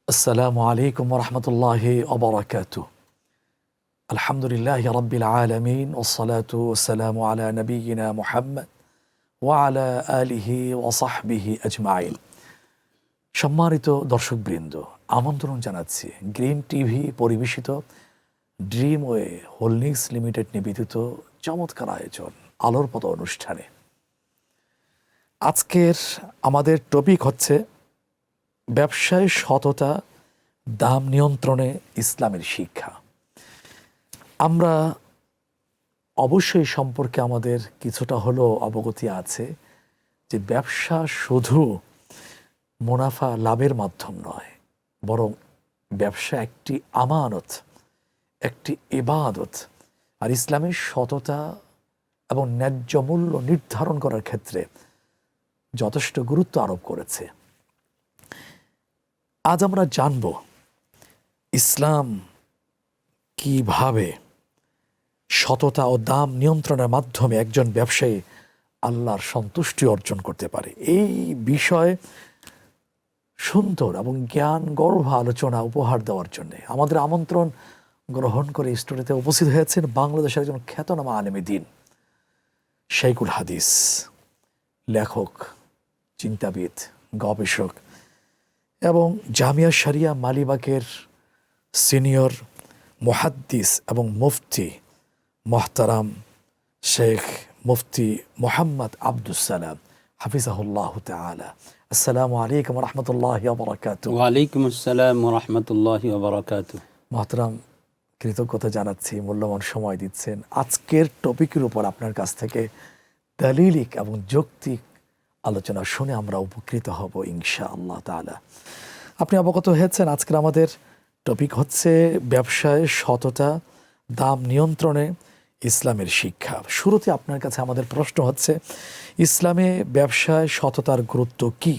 السلام عليكم ورحمة الله وبركاته. الحمد لله رب العالمين والصلاة والسلام على نبينا محمد وعلى آله وصحبه أجمعين. সম্মানিত দর্শকবৃন্দ, আমন্ত্রণ জানাচ্ছি গ্রিন টিভি পরিবেশিত ড্রিমওয়ে হোল্ডিংস লিমিটেড নিবেদিত চমৎকার আয়োজন আলোর পথ অনুষ্ঠানে। আজকের আমাদের টপিক হচ্ছে ব্যবসায় সততা, দাম নিয়ন্ত্রণে ইসলামের শিক্ষা। আমরা অবশ্যই সম্পর্কে আমাদের কিছুটা হলেও অবগতি আছে যে ব্যবসা শুধু মুনাফা লাভের মাধ্যম নয়, বরং ব্যবসা একটি আমানত, একটি ইবাদত। আর ইসলামের সততা এবং ন্যায্য মূল্য নির্ধারণ করার ক্ষেত্রে যথেষ্ট গুরুত্ব আরোপ করেছে। আজ আমরা জানব ইসলাম কিভাবে সততা ও দাম নিয়ন্ত্রণের মাধ্যমে একজন ব্যবসায়ী আল্লাহর সন্তুষ্টি অর্জন করতে পারে। এই বিষয়ে সুন্দর এবং জ্ঞান গর্ভ আলোচনা উপহার দেওয়ার জন্য আমাদের আমন্ত্রণ গ্রহণ করে স্টুডিওতে উপস্থিত হয়েছেন বাংলাদেশের একজন খ্যাতনামা আলেমে দ্বীন, শাইখুল হাদিস, লেখক, চিন্তাবিদ, গবেষক এবং জামিয়া শরিয়া মালিবাগের সিনিয়র মুহাদ্দিস এবং মুফতি মোহতারাম শেখ মুফতি মোহাম্মদ আব্দুস সালাম হাফিজাহুল্লাহ তাআলা। আসসালামু আলাইকুম ওয়া রাহমাতুল্লাহি ওয়া বারাকাতুহু। ওয়া আলাইকুম আসসালাম ওয়া রাহমাতুল্লাহি ওয়া বারাকাতুহু। মোহতারাম, কৃতজ্ঞতা জানাচ্ছি, মূল্যবান সময় দিচ্ছেন। আজকের টপিকের উপর আপনার কাছ থেকে দালিলিক এবং যৌক্তিক আলোচনা শুনে আমরা উপকৃত হব ইনশাআল্লাহ তাআলা। আপনি অবগত হয়েছেন আজকের আমাদের টপিক হচ্ছে ব্যবসায় সততা, দাম নিয়ন্ত্রণে ইসলামের শিক্ষা। শুরুতে আপনার কাছে আমাদের প্রশ্ন হচ্ছে, ইসলামে ব্যবসায় সততার গুরুত্ব কি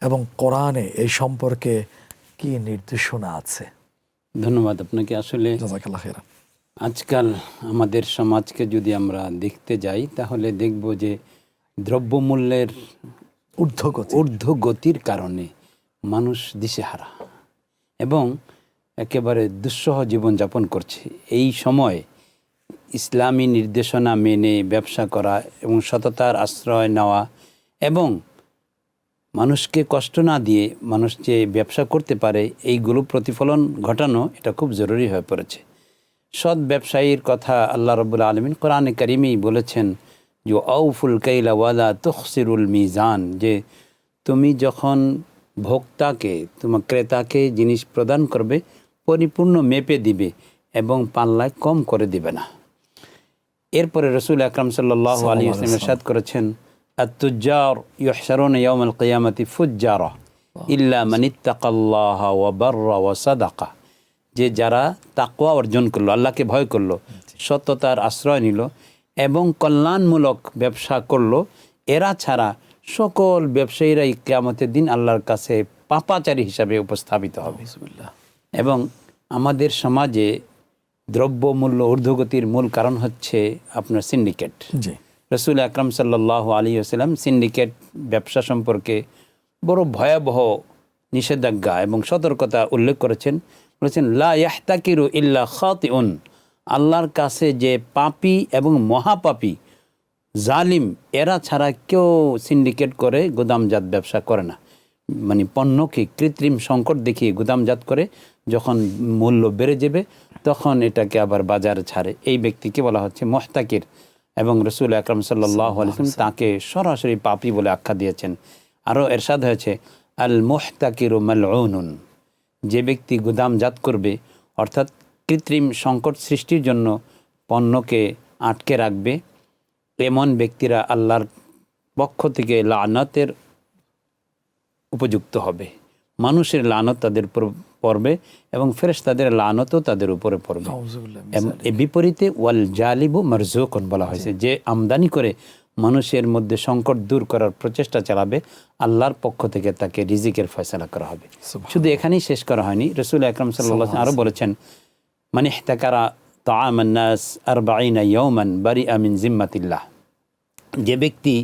এবং কোরআনে এই সম্পর্কে কি নির্দেশনা আছে? ধন্যবাদ আপনাকে। আসলে জাযাকাল্লাহ খাইরান। আজকাল আমাদের সমাজকে যদি আমরা দেখতে যাই তাহলে দেখব যে দ্রব্যমূল্যের ঊর্ধ্বগতির কারণে মানুষ দিশেহারা এবং একেবারে দুঃসহ জীবনযাপন করছে। এই সময় ইসলামী নির্দেশনা মেনে ব্যবসা করা এবং সততার আশ্রয় নেওয়া এবং মানুষকে কষ্ট না দিয়ে মানুষ যে ব্যবসা করতে পারে এইগুলো প্রতিফলন ঘটানো, এটা খুব জরুরি হয়ে পড়েছে। সৎ ব্যবসায়ীর কথা আল্লাহ রাব্বুল আলামিন কোরআনে কারিমেই বলেছেন যে আউফুল কাইলা ওয়ালা তুখসিরুল মিজান, যে তুমি যখন ভোক্তাকে, তোমার ক্রেতাকে জিনিস প্রদান করবে পরিপূর্ণ মেপে দিবে এবং পাল্লায় কম করে দিবে না। এরপরে রাসূল আকরাম সাল্লাল্লাহু আলাইহি ওয়াসাল্লাম ইরশাদ করেছেন, আত-তুজ্জার ইউহশারুনা ইয়াওমাল কিয়ামাতি ফুজ্জারা ইল্লা মান ইত্তাকাল্লাহা ওয়া বাররা ওয়া সাদাকা, যে যারা তাকওয়া অর্জন করলো, আল্লাহকে ভয় করলো, সততার আশ্রয় নিল এবং কল্যাণমূলক ব্যবসা করলো, এরা ছাড়া সকল ব্যবসায়ীরাই কিয়ামতের দিন আল্লাহর কাছে পাপাচারী হিসাবে উপস্থাপিত হবে। এবং আমাদের সমাজে দ্রব্যমূল্য ঊর্ধ্বগতির মূল কারণ হচ্ছে আপনার সিন্ডিকেট। রাসূল আকরাম সাল্লাল্লাহু আলাইহি ওয়াসাল্লাম সিন্ডিকেট ব্যবসা সম্পর্কে বড় ভয়াবহ নিষেধাজ্ঞা এবং সতর্কতা উল্লেখ করেছেন। বলেছেন, লা ইয়াহতাকিরু ইল্লা খাতিউন, আল্লাহর কাছে যে পাপী এবং মহাপাপী, জালিম, এরা ছাড়া কেউ সিন্ডিকেট করে গুদামজাত ব্যবসা করে না। মানে পণ্যকে কৃত্রিম সংকট দেখিয়ে গুদামজাত করে, যখন মূল্য বেড়ে যাবে তখন এটাকে আবার বাজারে ছাড়ে, এই ব্যক্তিকে বলা হচ্ছে মুহতাকির। এবং রাসূল আকরাম সাল্লাল্লাহু আলাইহি ওয়াসাল্লাম তাকে সরাসরি পাপী বলে আখ্যা দিয়েছেন। আরও এরশাদ হয়েছে, আল মুহতাকিরু মালউনুন, যে ব্যক্তি গুদামজাত করবে অর্থাৎ কৃত্রিম সংকট সৃষ্টির জন্য পণ্যকে আটকে রাখবে, এমন ব্যক্তিরা আল্লাহর পক্ষ থেকে লানতের উপযুক্ত হবে। মানুষের লানত তাদের পড়বে এবং ফেরেশতাদের লানতও তাদের উপরে পড়বে। এর বিপরীতে ওয়াল জালিবু মারজুকুন বলা হয়েছে, যে আমদানি করে মানুষের মধ্যে সংকট দূর করার প্রচেষ্টা চালাবে, আল্লাহর পক্ষ থেকে তাকে রিজিকের ফয়সালা করা হবে। শুধু এখানেই শেষ করা হয়নি, রাসূল আকরাম সাল্লাল্লাহু আলাইহি ওয়াসাল্লাম আরও বলেছেন, মান ইহতাকারা তাআমান নাস 40 ইয়াওমান বারিআ মিন জিম্মাতিল্লাহ, যে ব্যক্তি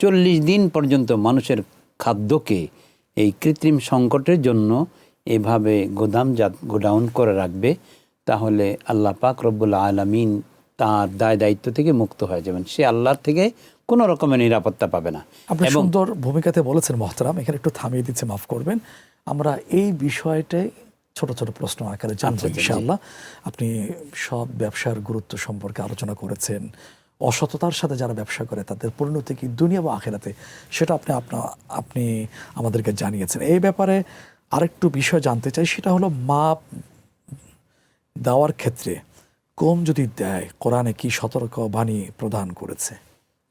40 দিন পর্যন্ত মানুষের খাদ্যকে এই কৃত্রিম সংকটের জন্য এভাবে গোডাউন করে রাখবে, তাহলে আল্লাহ পাক রব্বুল আলামিন তার দায় দায়িত্ব থেকে মুক্ত হয়ে যাবেন। সে আল্লাহর থেকে কোনো রকমের নিরাপত্তা পাবে না। আপনি সুন্দর ভূমিকাতে বলেছেন মহতারাম, এখানে একটু থামিয়ে দিচ্ছে, মাফ করবেন। আমরা এই বিষয়টাই ছোট ছোট প্রশ্ন আকারে জানবো ইনশাআল্লাহ। আপনি সৎ ব্যবসার গুরুত্ব সম্পর্কে আলোচনা করেছেন, অসততার সাথে যারা ব্যবসা করে তাদের পরিণতি কি দুনিয়া বা আখিরাতে, সেটা আপনি আমাদেরকে জানিয়েছেন। এই ব্যাপারে আরেকটু বিষয় জানতে চাই, সেটা হলো মাপ দেওয়ার ক্ষেত্রে কম যদি দেয়, কোরআনে কি সতর্ক বাণী প্রদান করেছে?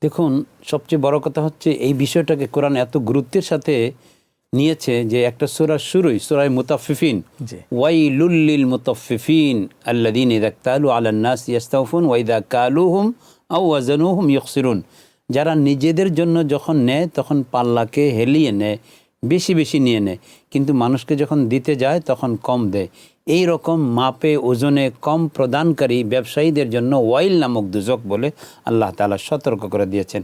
দেখুন, সবচেয়ে বড় কথা হচ্ছে এই বিষয়টাকে কোরআন এত গুরুত্বের সাথে নিয়েছে যে একটা সূরার শুরুই, সূরায়ে মুতাফফিফিন, ওয়াইলুল লিল মুতাফফিফিন আল্লাযীনা ইযা ইক্তালু আলান নাস ইস্তাওফুন ওয়া ইযা কালুহুম আও ওয়াজানুহুম ইখসিরুন। যারা নিজেদের জন্য যখন নেয় তখন পাল্লাকে হেলিয়ে নেয়, বেশি বেশি নিয়ে নেয়, কিন্তু মানুষকে যখন দিতে যায় তখন কম দেয়। এই রকম মাপে ওজনে কম প্রদানকারী ব্যবসায়ীদের জন্য ওয়াইল নামক দুজক বলে আল্লাহ তাআলা সতর্ক করে দিয়েছেন।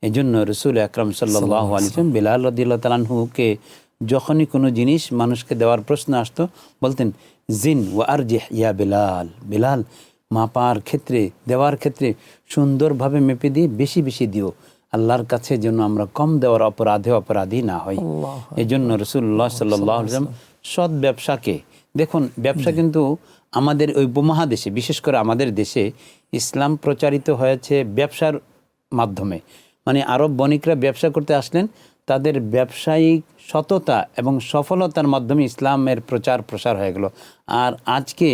এই জন্য রসুল আকরাম সাল্লাল্লাহু আলাইহি ওয়াসাল্লাম বিলাল রাদিয়াল্লাহু তাআলা আনহুকে যখনই কোনো জিনিস মানুষকে দেওয়ার প্রশ্ন আসতো বলতেন, জিন ওয়া আরজিহ ইয়া বিলাল, বিলাল মাপার ক্ষেত্রে, দেওয়ার ক্ষেত্রে সুন্দরভাবে মেপে দিয়ে বেশি বেশি দিও, আল্লাহর কাছে যেন আমরা কম দেওয়ার অপরাধী না হই। এই জন্য রাসূলুল্লাহ সাল্লাল্লাহু আলাইহি ওয়াসাল্লাম সৎ ব্যবসাকে, দেখুন ব্যবসা কিন্তু আমাদের ওই উপমহাদেশে, বিশেষ করে আমাদের দেশে ইসলাম প্রচারিত হয়েছে ব্যবসার মাধ্যমে। মানে আরব বণিকরা ব্যবসা করতে আসলেন, তাদের ব্যবসায়িক সততা এবং সফলতার মাধ্যমে ইসলামের প্রচার প্রসার হয়ে গেল। আর আজকে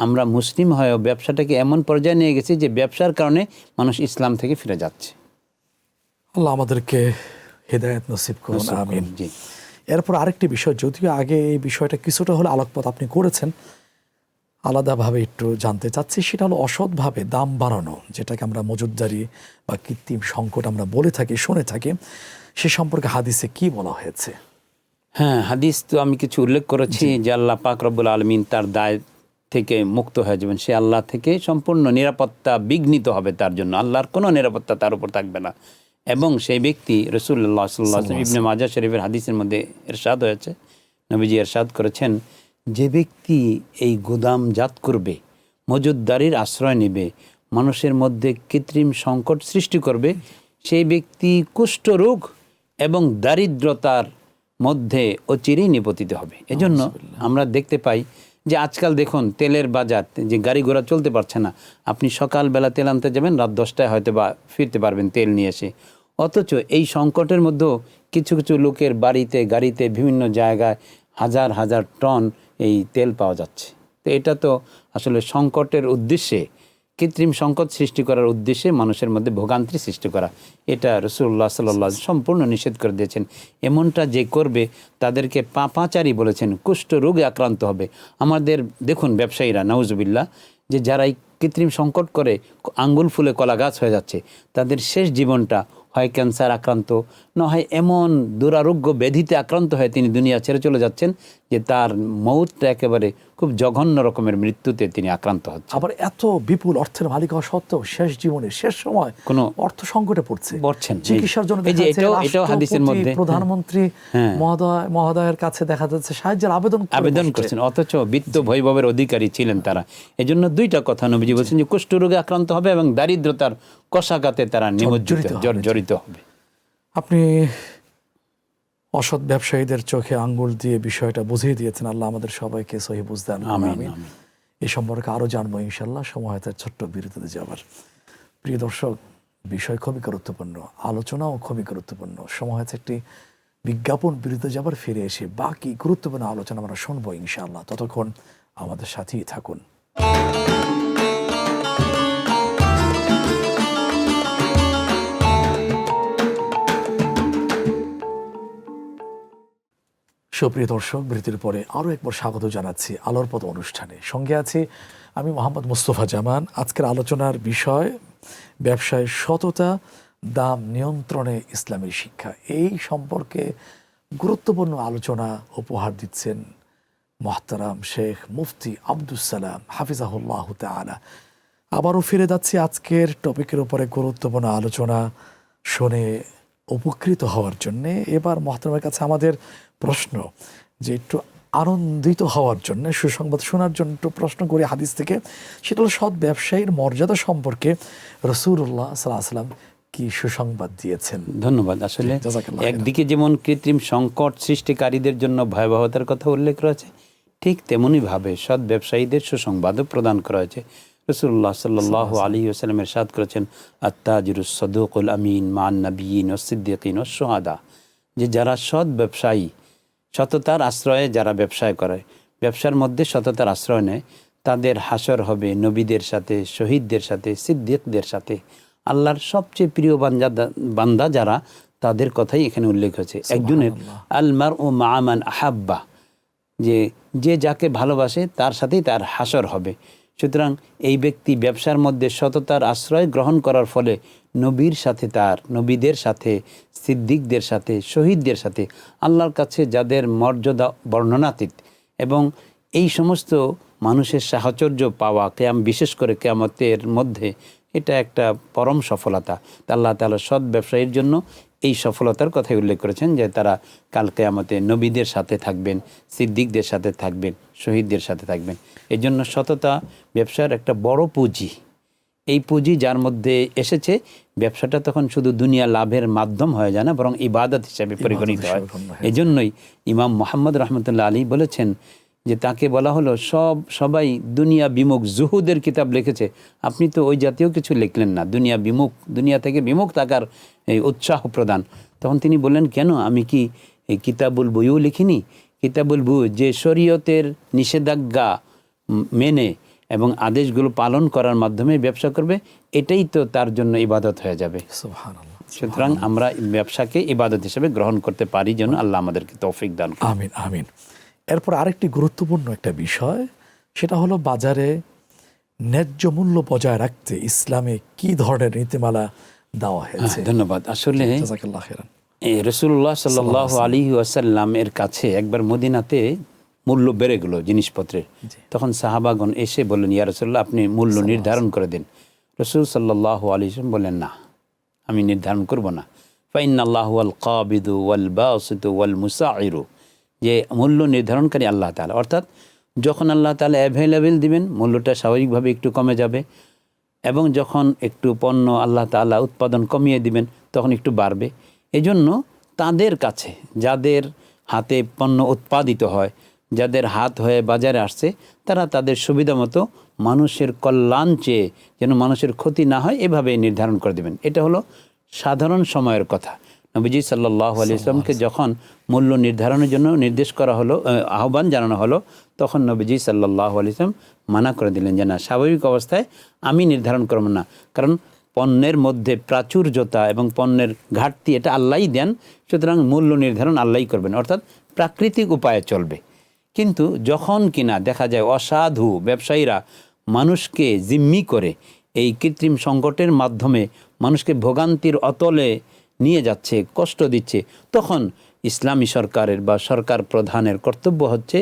আমরা মুসলিম হয়েও ব্যবসাটাকে এমন পর্যায়ে নিয়ে গেছি যে ব্যবসার কারণে মানুষ ইসলাম থেকে ফিরে যাচ্ছে। আল্লাহ আমাদেরকে হেদায়েত নসিব করুন, আমিন। জি। এরপর আরেকটি বিষয়, যদিও আগে এই বিষয়টা কিছুটা হলে আলোকপাত আপনি করেছেন, আলাদাভাবে একটু জানতে চাচ্ছি, সেটা হলো অসৎভাবে দাম বাড়ানো, যেটাকে আমরা মজুতদারি বা কৃত্রিম সংকট আমরা বলে থাকি, শুনে থাকি, সে সম্পর্কে হাদিসে কি বলা হয়েছে? হ্যাঁ, হাদিস তো আমি কিছু উল্লেখ করেছি যে আল্লাহ পাক রব্বুল আলামিন তার দায় থেকে মুক্ত হয়ে যাবেন, সে আল্লাহ থেকে সম্পূর্ণ নিরাপত্তা বিঘ্নিত হবে, তার জন্য আল্লাহর কোনো নিরাপত্তা তার উপর থাকবে না। এবং সেই ব্যক্তি, রাসূলুল্লাহ সাল্লাল্লাহু আলাইহি ওয়াসাল্লাম ইবনে মাজাহ শরীফের হাদিসের মধ্যে ইরশাদ হয়েছে, নবীজি ইরশাদ করেছেন, যে ব্যক্তি এই গুদামজাত করবে, মজুতদারির আশ্রয় নেবে, মানুষের মধ্যে কৃত্রিম সংকট সৃষ্টি করবে, সেই ব্যক্তি কুষ্ঠরোগ এবং দারিদ্রতার মধ্যে অচিরেই নিপতিত হবে। এজন্য আমরা দেখতে পাই যে আজকাল দেখুন তেলের বাজার, যে গাড়ি ঘোড়া চলতে পারছে না, আপনি সকালবেলা তেল আনতে যাবেন, রাত 10টায় হয়তো বা ফিরতে পারবেন তেল নিয়ে এসে। অথচ এই সংকটের মধ্যেও কিছু কিছু লোকের বাড়িতে, গাড়িতে, বিভিন্ন জায়গায় হাজার হাজার টন এই তেল পাওয়া যাচ্ছে। তো এটা তো আসলে সংকটের উদ্দেশ্যে, কৃত্রিম সংকট সৃষ্টি করার উদ্দেশ্যে মানুষের মধ্যে ভোগান্তি সৃষ্টি করা, এটা রাসূলুল্লাহ সাল্লাল্লাহু আলাইহি ওয়াসাল্লাম সম্পূর্ণ নিষেধ করে দিয়েছেন। এমনটা যে করবে তাদেরকে পাপাচারী বলেছেন, কুষ্ঠ রোগে আক্রান্ত হবে। আমাদের দেখুন ব্যবসায়ীরা, নাউজুবিল্লাহ, যে যারা এই কৃত্রিম সংকট করে আঙ্গুল ফুলে কলা গাছ হয়ে যাচ্ছে, তাদের শেষ জীবনটা হয় ক্যান্সার আক্রান্ত, না হয় এমন দুরারোগ্য ব্যাধিতে আক্রান্ত হয়ে তিনি দুনিয়া ছেড়ে চলে যাচ্ছেন যে তার মৌতটা একেবারে খুব জঘন্য রকমের মৃত্যুতে তিনি আক্রান্ত হচ্ছেন। আবার এত বিপুল অর্থের মালিক হওয়া সত্ত্বেও শেষ জীবনে, শেষ সময় কোনো অর্থ সংকটে পড়ছেন, চিকিৎসার জন্য এটাও হাদিসের মধ্যে প্রধানমন্ত্রী মহোদয়ের কাছে দেখা যাচ্ছে সাহায্যের আবেদন করছেন, অথচ বিত্ত বৈভবের অধিকারী ছিলেন তারা। এজন্য দুইটা কথা নবীজি বলছেন যে কুষ্ঠরোগে আক্রান্ত হবে এবং দারিদ্রতার কষাঘাতে তারা জর্জরিত হবে। আপনি অসৎ ব্যবসায়ীদের চোখে আঙ্গুল দিয়ে বিষয়টা বুঝিয়ে দিয়েছেন। আল্লাহ আমাদের সবাইকে সহি বুঝতে আমিন। এই সম্পর্কে আরো জানবো ইনশাআল্লাহ, সময় হয়তো ছোট্ট বিরতিতে যাবার। প্রিয় দর্শক, বিষয় খুবই গুরুত্বপূর্ণ, আলোচনাও খুবই গুরুত্বপূর্ণ। সময় হয়েছে একটি বিজ্ঞাপন বিরতিতে যাবার, ফিরে এসে বাকি গুরুত্বপূর্ণ আলোচনা আমরা শুনবো ইনশাআল্লাহ। ততক্ষণ আমাদের সাথেই থাকুন। সুপ্রিয় দর্শক, বিরতির পরে আরও একবার স্বাগত জানাচ্ছি আলোর পথ অনুষ্ঠানে। সঙ্গে আছি আমি মোহাম্মদ মুস্তফা জামান। আজকের আলোচনার বিষয় ব্যবসায় সততা, দাম নিয়ন্ত্রণে ইসলামের শিক্ষা। এই সম্পর্কে গুরুত্বপূর্ণ আলোচনা উপহার দিচ্ছেন মোহতারাম শেখ মুফতি আব্দুস সালাম হাফিজাহুল্লাহ তাআলা। আবারও ফিরে যাচ্ছি আজকের টপিকের উপরে গুরুত্বপূর্ণ আলোচনা শুনে উপকৃত হওয়ার জন্যে। এবার মোহতারামের কাছে আমাদের প্রশ্ন, যে একটু আনন্দিত হওয়ার জন্য, সুসংবাদ শোনার জন্য একটু প্রশ্ন করি হাদিস থেকে। সেটা হলো সৎ ব্যবসায়ীর মর্যাদা সম্পর্কে রাসূলুল্লাহ সাল্লাল্লাহু আলাইহি ওয়াসাল্লাম কি সুসংবাদ দিয়েছেন? ধন্যবাদ। আসলে জাযাকাল্লাহ একদিকে যেমন কৃত্রিম সংকট সৃষ্টিকারীদের জন্য ভয়াবহতার কথা উল্লেখ রয়েছে, ঠিক তেমনিভাবে সৎ ব্যবসায়ীদের সুসংবাদও প্রদান করা হয়েছে। রাসূলুল্লাহ সাল্লাল্লাহু আলাইহি ওয়াসাল্লাম ইরশাদ করেছেন, আত-তাজিরুস সাদুকুল আমিন মা'আন নাবিয়্যিন ওয়াস সিদ্দীকিন ওয়াস শুহাদা, যে যারা সৎ ব্যবসায়ী, সততার আশ্রয়ে যারা ব্যবসায় করে, ব্যবসার মধ্যে সততার আশ্রয় নেয়, তাদের হাসর হবে নবীদের সাথে, শহীদদের সাথে, সিদ্দিকদের সাথে। আল্লাহর সবচেয়ে প্রিয় বান্দা যারা, তাদের কথাই এখানে উল্লেখ হয়েছে। একজনের আল মারউ মা'a মান আহাব্বা, যে যাকে ভালোবাসে তার সাথেই তার হাসর হবে। সুতরাং এই ব্যক্তি ব্যবসার মধ্যে সততার আশ্রয় গ্রহণ করার ফলে নবীর সাথে, তার নবীদের সাথে, সিদ্দিকদের সাথে, শহীদদের সাথে, আল্লাহর কাছে যাদের মর্যাদা বর্ণনাতীত, এবং এই সমস্ত মানুষের সাহচর্য পাওয়া বিশেষ করে কিয়ামতের মধ্যে, এটা একটা পরম সফলতা। আল্লাহ তাআলা সৎ ব্যবসায়ীর জন্য এই সফলতার কথাই উল্লেখ করেছেন, যে তারা কাল কিয়ামতে নবীদের সাথে থাকবেন, সিদ্দিকদের সাথে থাকবেন, শহীদদের সাথে থাকবেন। এই জন্য সততা ব্যবসার একটা বড় পুঁজি। এই পুঁজি যার মধ্যে এসেছে, ব্যবসাটা তখন শুধু দুনিয়া লাভের মাধ্যম হয়ে যায় না, বরং ইবাদত হিসাবে পরিগণিত হয়। এই জন্যই ইমাম মুহাম্মদ রাহমাতুল্লাহ আলাইহি বলেছেন যে তাকে বলা হলো, সবাই দুনিয়া বিমুখ জুহুদের কিতাব লিখেছে, আপনি তো ওই জাতীয় কিছু লিখলেন না, দুনিয়া বিমুখ, দুনিয়া থেকে বিমুখ থাকার এই উৎসাহ প্রদান। তখন তিনি বললেন, কেন, আমি কি এই কিতাবুল বুয়ু লিখিনি? কিতাবুল বুয়ু, যে শরীয়তের নিষেধাজ্ঞা মেনে এবং আদেশগুলো পালন করার মাধ্যমে ব্যবসা করবে, এটাই তো তার জন্য ইবাদত হয়ে যাবে। সুবহানাল্লাহ। সুতরাং আমরা ব্যবসাকে ইবাদত হিসেবে গ্রহণ করতে পারি, যেন আল্লাহ আমাদেরকে তৌফিক দান করুন। আমিন আমিন। এরপর আরেকটি গুরুত্বপূর্ণ একটা বিষয়, সেটা হলো বাজারে ন্যায্য মূল্য বজায় রাখতে ইসলামে কি ধরনের নীতিমালা দেওয়া হয়েছে? ধন্যবাদ। আসলে জাযাকাল্লাহ খাইরান। রাসূলুল্লাহ সাল্লাল্লাহু আলাইহি ওয়াসাল্লাম এর কাছে একবার মদিনাতে মূল্য বেড়ে গেল জিনিসপত্রের। তখন সাহাবাগণ এসে বললেন, ইয়া রাসূলুল্লাহ, আপনি মূল্য নির্ধারণ করে দিন। রাসূল সাল্লাল্লাহু আলাইহি ওয়াসাল্লাম বললেন, না, আমি নির্ধারণ করব না। ফাইন্নাল্লাহু ওয়াল কাবিদু ওয়াল বাসিতু ওয়াল মুসাইরু, যে মূল্য নির্ধারণকারী আল্লাহ তাআলা। অর্থাৎ যখন আল্লাহ তাআলা অ্যাভেলেবেল দিবেন, মূল্যটা স্বাভাবিকভাবে একটু কমে যাবে, এবং যখন একটু পণ্য আল্লাহ তাআলা উৎপাদন কমিয়ে দিবেন, তখন একটু বাড়বে। এজন্য তাদের কাছে, যাদের হাতে পণ্য উৎপাদিত হয়, যাদের হাত হয়ে বাজারে আসছে, তারা তাদের সুবিধা মতো মানুষের কল্যাণ চেয়ে, যেন মানুষের ক্ষতি না হয়, এভাবে নির্ধারণ করে দেবেন। এটা হলো সাধারণ সময়ের কথা। নবীজি সাল্লাল্লাহু আলাইহি ওয়াসাল্লামকে যখন মূল্য নির্ধারণের জন্য নির্দেশ করা হলো, আহ্বান জানানো হলো, তখন নবীজি সাল্লাল্লাহু আলাইহি ওয়াসাল্লাম মানা করে দিলেন যে না, স্বাভাবিক অবস্থায় আমি নির্ধারণ করব না, কারণ পণ্যের মধ্যে প্রাচুর্যতা এবং পণ্যের ঘাটতি এটা আল্লাহই দেন। সুতরাং মূল্য নির্ধারণ আল্লাহই করবেন, অর্থাৎ প্রাকৃতিক উপায়ে চলবে। কিন্তু যখন কিনা দেখা যায় অসাধু ব্যবসায়ীরা মানুষকে জিম্মি করে এই কৃত্রিম সংকটের মাধ্যমে মানুষকে ভোগান্তির অতলে নিয়ে যাচ্ছে, কষ্ট দিচ্ছে, তখন ইসলামী সরকারের বা সরকার প্রধানের কর্তব্য হচ্ছে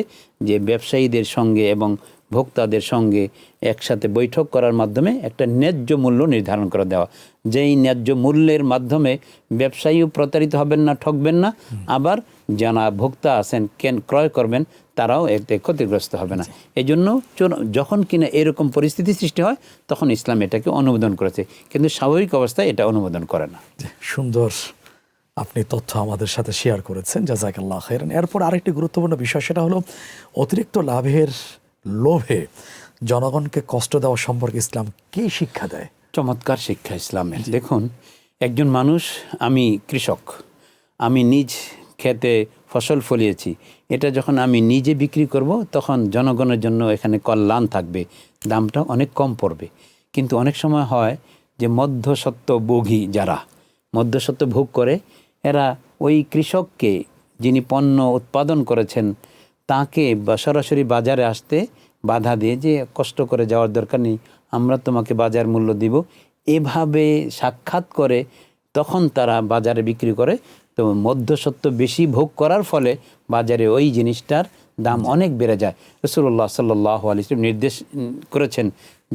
যে ব্যবসায়ীদের সঙ্গে এবং ভোক্তাদের সঙ্গে একসাথে বৈঠক করার মাধ্যমে একটা ন্যায্য মূল্য নির্ধারণ করে দেওয়া। যেই ন্যায্য মূল্যের মাধ্যমে ব্যবসায়ীও প্রতারিত হবেন না, ঠকবেন না, আবার যারা ভোক্তা আছেন ক্রয় করবেন, তারাও এতে ক্ষতিগ্রস্ত হবে না। এই জন্য যখন কিনা এরকম পরিস্থিতি সৃষ্টি হয়, তখন ইসলাম এটাকে অনুমোদন করেছে, কিন্তু স্বাভাবিক অবস্থায় এটা অনুমোদন করে না। সুন্দর আপনি তথ্য আমাদের সাথে শেয়ার করেছেন, জাযাকাল্লাহ খাইরান। এরপর আরেকটি গুরুত্বপূর্ণ বিষয়, সেটা হলো অতিরিক্ত লাভের লোভে জনগণকে কষ্ট দেওয়া সম্পর্কে ইসলাম কি শিক্ষা দেয়? চমৎকার শিক্ষা ইসলামের। দেখুন, একজন মানুষ, আমি কৃষক, আমি নিজ খেতে ফসল ফলিয়েছি, এটা যখন আমি নিজে বিক্রি করব, তখন জনগণের জন্য এখানে কল্যাণ থাকবে, দামটা অনেক কম পড়বে। কিন্তু অনেক সময় হয় যে মধ্যস্বত্বভোগী যারা মধ্যস্বত্ব ভোগ করে, এরা ওই কৃষককে, যিনি পণ্য উৎপাদন করেছেন, তাকে বা সরাসরি বাজারে আসতে বাধা দিয়ে, যে কষ্ট করে যাওয়ার দরকার নেই, আমরা তোমাকে বাজার মূল্য দিব, এভাবে সাক্ষাৎ করে তখন তারা বাজারে বিক্রি করে। তো মধ্যস্বত্ব বেশি ভোগ করার ফলে বাজারে ওই জিনিসটার দাম অনেক বেড়ে যায়। রাসূলুল্লাহ সাল্লাল্লাহু আলাইহি ওয়াসাল্লাম নির্দেশ করেছেন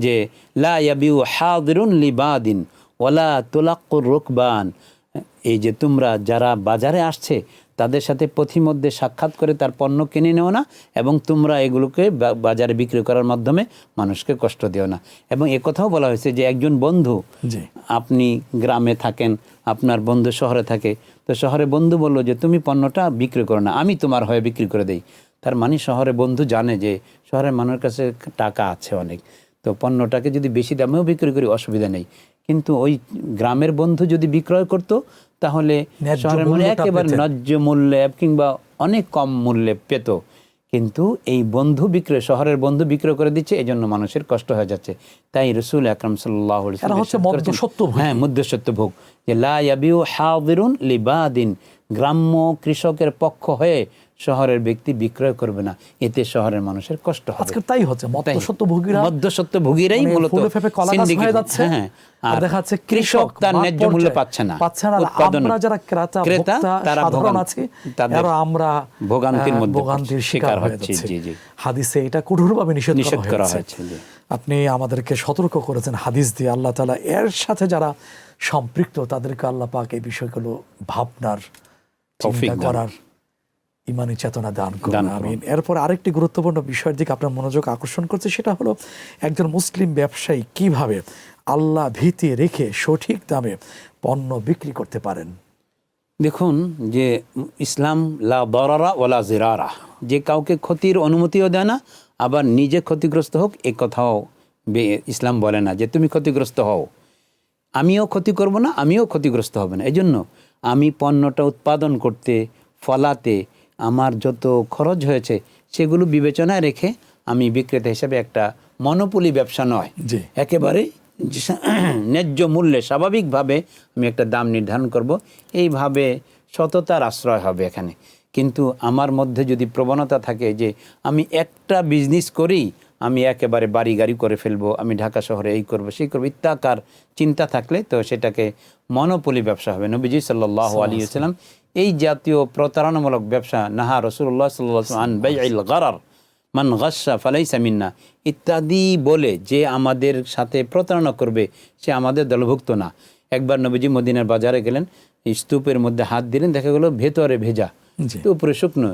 যে লা ইয়াবিউ হাদিরুন লিবাদিন ওয়ালা তুলাক্কুর রুকবান, এই যে তোমরা যারা বাজারে আসছে তাদের সাথে পথিমধ্যে সাক্ষাৎ করে তার পণ্য কিনে নেও না, এবং তোমরা এগুলোকে বাজারে বিক্রি করার মাধ্যমে মানুষকে কষ্ট দিও না। এবং একথাও বলা হয়েছে যে একজন বন্ধু, জি আপনি গ্রামে থাকেন, আপনার বন্ধু শহরে থাকে, তো শহরে বন্ধু বললো যে তুমি পণ্যটা বিক্রি করো না, আমি তোমার হয়ে বিক্রি করে দেই। তার মানে শহরে বন্ধু জানে যে শহরের মানুষের কাছে টাকা আছে অনেক, তো পণ্যটাকে যদি বেশি দামেও বিক্রি করি অসুবিধা নেই। কিন্তু ওই গ্রামের বন্ধু যদি বিক্রয় করতো তাহলে ন্যায্য শহরের মানুষ মূল্যটা একেবারে পেতেন। ন্যায্য মূল্যে কিংবা অনেক কম মূল্যে পেত। কিন্তু এই বন্ধু বিক্রয়, শহরের বন্ধু বিক্রয় করে দিচ্ছে, এই জন্য মানুষের কষ্ট হয়ে যাচ্ছে। তাই রসুল আকরাম সাল্লাল্লাহু আলাইহি এরা ওয়াসাল্লাম হচ্ছে ইরশাদ করেছেন, মধ্যস্বত্বভোগী। হ্যাঁ মধ্যস্বত্বভোগ, যে লা ইয়াবিউ হাদিরুন লিবাদিন, গ্রাম্য কৃষকের পক্ষ হয়ে শহরের ব্যক্তি বিক্রয় করবে না, এতে শহরের মানুষের কষ্ট হবে। আজকে তাই হচ্ছে, মধ্যস্বত্বভোগীরা মধ্যস্বত্বভোগীরাই মানে মূলত ফুলে ফেপে কলা গাছ হয়ে syndicate, যাচ্ছে। হ্যাঁ, আর আর দেখা যাচ্ছে কৃষক তার মাঠ ন্যায্য মূল্য পর্যায়ে পাচ্ছে না, আর উৎপাদন, আমরা যারা ক্রেতা ভোক্তা তারা সাধারণ আছি, তাদের এরা আমরা ভোগান্তির মধ্যে ভোগান্তির শিকার হয়ে হচ্ছে। যাচ্ছে। জি জি, হাদিসে এটা কঠোরভাবে নিষেধ করা হয়েছে। জি। আপনি আমাদেরকে সতর্ক করেছেন হাদিস দিয়ে। আল্লাহ তাআলা এর সাথে যারা সম্পৃক্ত তাদেরকে আল্লাহ পাক এই বিষয়গুলো ভাবনার, তৌফিক চিন্তা দান। করার ইমানি চেতনা দান করুন, দান করুন। আমিন। এরপর আরেকটি গুরুত্বপূর্ণ বিষয়ের দিকে আপনার মনোযোগ আকর্ষণ করছে, সেটা হলো একজন মুসলিম ব্যবসায়ী কিভাবে আল্লাহ ভীতি রেখে সঠিক দামে পণ্য বিক্রি করতে পারেন। দেখুন যে ইসলাম লা দরারা ওয়ালা জিরারা, যে কাউকে ক্ষতির অনুমতিও দেয় না, আবার নিজে ক্ষতিগ্রস্ত হোক এ কথাও ইসলাম বলে না যে তুমি ক্ষতিগ্রস্ত হও, আমিও ক্ষতি করব না, আমিও ক্ষতিগ্রস্ত হবে না। এই জন্য আমি পণ্যটা উৎপাদন করতে, ফলাতে আমার যত খরচ হয়েছে সেগুলো বিবেচনায় রেখে আমি বিক্রেতা হিসেবে একটা মনোপলি ব্যবসা নয়, জি। একেবারে ন্যায্য মূল্যে স্বাভাবিকভাবে আমি একটা দাম নির্ধারণ করব, এইভাবে সততার আশ্রয় হবে এখানে। কিন্তু আমার মধ্যে যদি প্রবণতা থাকে যে আমি একটা বিজনেস করি, আমি একেবারে বাড়ি গাড়ি করে ফেলবো, আমি ঢাকা শহরে এই করব সেই করবো ইত্যাকার চিন্তা থাকলে তো সেটাকে মনোপলি ব্যবসা হবে। নবীজি সাল্লাল্লাহু আলাইহি ওয়াসাল্লাম এই জাতীয় প্রতারণামূলক ব্যবসা, নাহা রাসূলুল্লাহ সাল্লাল্লাহু আলাইহি ওয়াসাল্লাম আন বাইইল গারার মান গাসসা ফালাইসা মিন্না ইত্যাদি বলে, যে আমাদের সাথে প্রতারণা করবে সে আমাদের দলভুক্ত না। একবার নবীজি মদিনার বাজারে গেলেন, স্তূপের মধ্যে হাত দিলেন, দেখা গেল ভেতরে ভেজা, জি। তো উপরে শুকনো।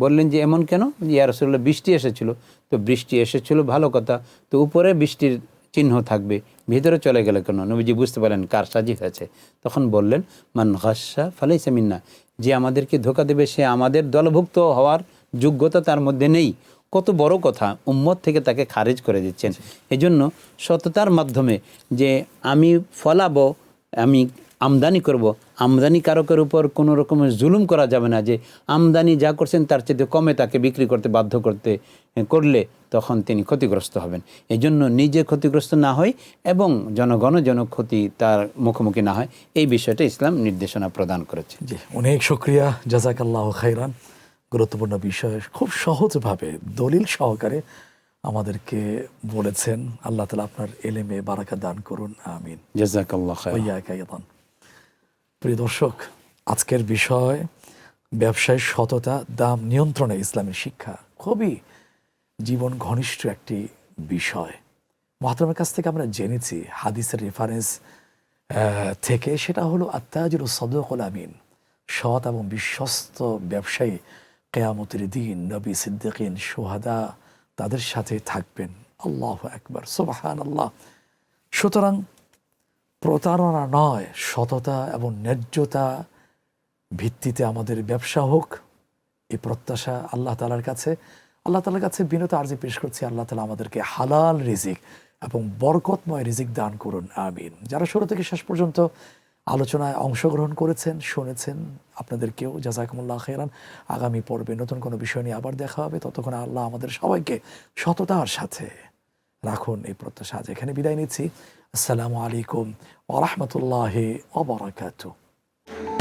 বললেন যে এমন কেন? ইয়া রাসূলুল্লাহ বৃষ্টি এসেছিল। তো বৃষ্টি এসেছিল ভালো কথা, তো উপরে বৃষ্টির চিহ্ন থাকবে, ভিতরে চলে গেলে কেন? নবীজি বুঝতে পারলেন কার সাজি হয়েছে। তখন বললেন মান গাসসা ফালাইসা মিন্না, যে আমাদেরকে ধোঁকা দেবে সে আমাদের দলভুক্ত হওয়ার যোগ্যতা তার মধ্যে নেই। কত বড় কথা, উম্মত থেকে তাকে খারিজ করে দিচ্ছেন। এজন্য সততার মাধ্যমে যে আমি ফলাবো, আমি আমদানি করব, আমদানি কারকের উপর কোনো রকমের জুলুম করা যাবে না, যে আমদানি যা করছেন তার চেয়ে কমে তাকে বিক্রি করতে বাধ্য করলে তখন তিনি ক্ষতিগ্রস্ত হবেন। এই জন্য নিজে ক্ষতিগ্রস্ত না হয় এবং জনগণ যেন ক্ষতি তার মুখোমুখি না হয়, এই বিষয়টা ইসলাম নির্দেশনা প্রদান করেছে। জি, অনেক শুকরিয়া, জাযাকাল্লাহ খাইরান। গুরুত্বপূর্ণ বিষয় খুব সহজভাবে দলিল সহকারে আমাদেরকে বলেছেন। আল্লাহ তাআলা আপনার এলেমে বারাকা দান করুন, আমিন। জাযাকাল্লাহ খাইর। ওয়াইয়াকা আইদান। প্রিয় দর্শক, আজকের বিষয় ব্যবসায় সততা, দাম নিয়ন্ত্রণে ইসলামের শিক্ষা, খুবই জীবন ঘনিষ্ঠ একটি বিষয়। মুহতারামের কাছ থেকে আমরা জেনেছি হাদিসের রেফারেন্স থেকে, সেটা হলো আত্তাজিরু সাদুকুল আমিন, সৎ এবং বিশ্বস্ত ব্যবসায়ী কিয়ামতের দিন নবী, সিদ্দিকিন, শুহাদা তাদের সাথে থাকবেন। আল্লাহু আকবার, সুবহানাল্লাহ। সুতরাং প্রতারণা নয়, সততা এবং ন্যায্যতা ভিত্তিতে আমাদের ব্যবসা হোক, এই প্রত্যাশা আল্লাহ তাআলার কাছে। আল্লাহ তাআলার কাছে বিনত আরজি পেশ করছি, আল্লাহ তাআলা আমাদেরকে হালাল রিজিক এবং বরকতময় রিজিক দান করুন, আমিন। যারা শুরু থেকে শেষ পর্যন্ত আলোচনায় অংশগ্রহণ করেছেন, শুনেছেন, আপনাদেরকেও জাযাকুমুল্লাহ খাইরান। আগামী পর্বে নতুন কোনো বিষয় নিয়ে আবার দেখা হবে। ততক্ষণ আল্লাহ আমাদের সবাইকে সততার সাথে রাখুন, এই প্রত্যাশা আজ এখানে বিদায় নিচ্ছি। আসসালামু আলাইকুম ওয়া রাহমাতুল্লাহি ওয়া বারাকাতুহু।